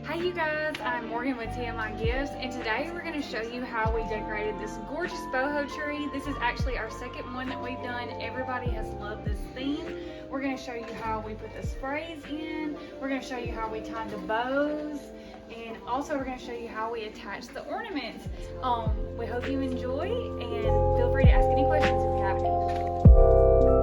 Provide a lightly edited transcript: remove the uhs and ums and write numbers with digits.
Hi you guys, I'm Morgan with TMI Gifts, and today we're going to show you how we decorated this gorgeous boho tree. This is actually our second one that we've done. Everybody has loved this theme. We're going to show you how we put the sprays in. We're going to show you how we tied the bows, and also we're going to show you how we attach the ornaments. We hope you enjoy, and feel free to ask any questions if you have any.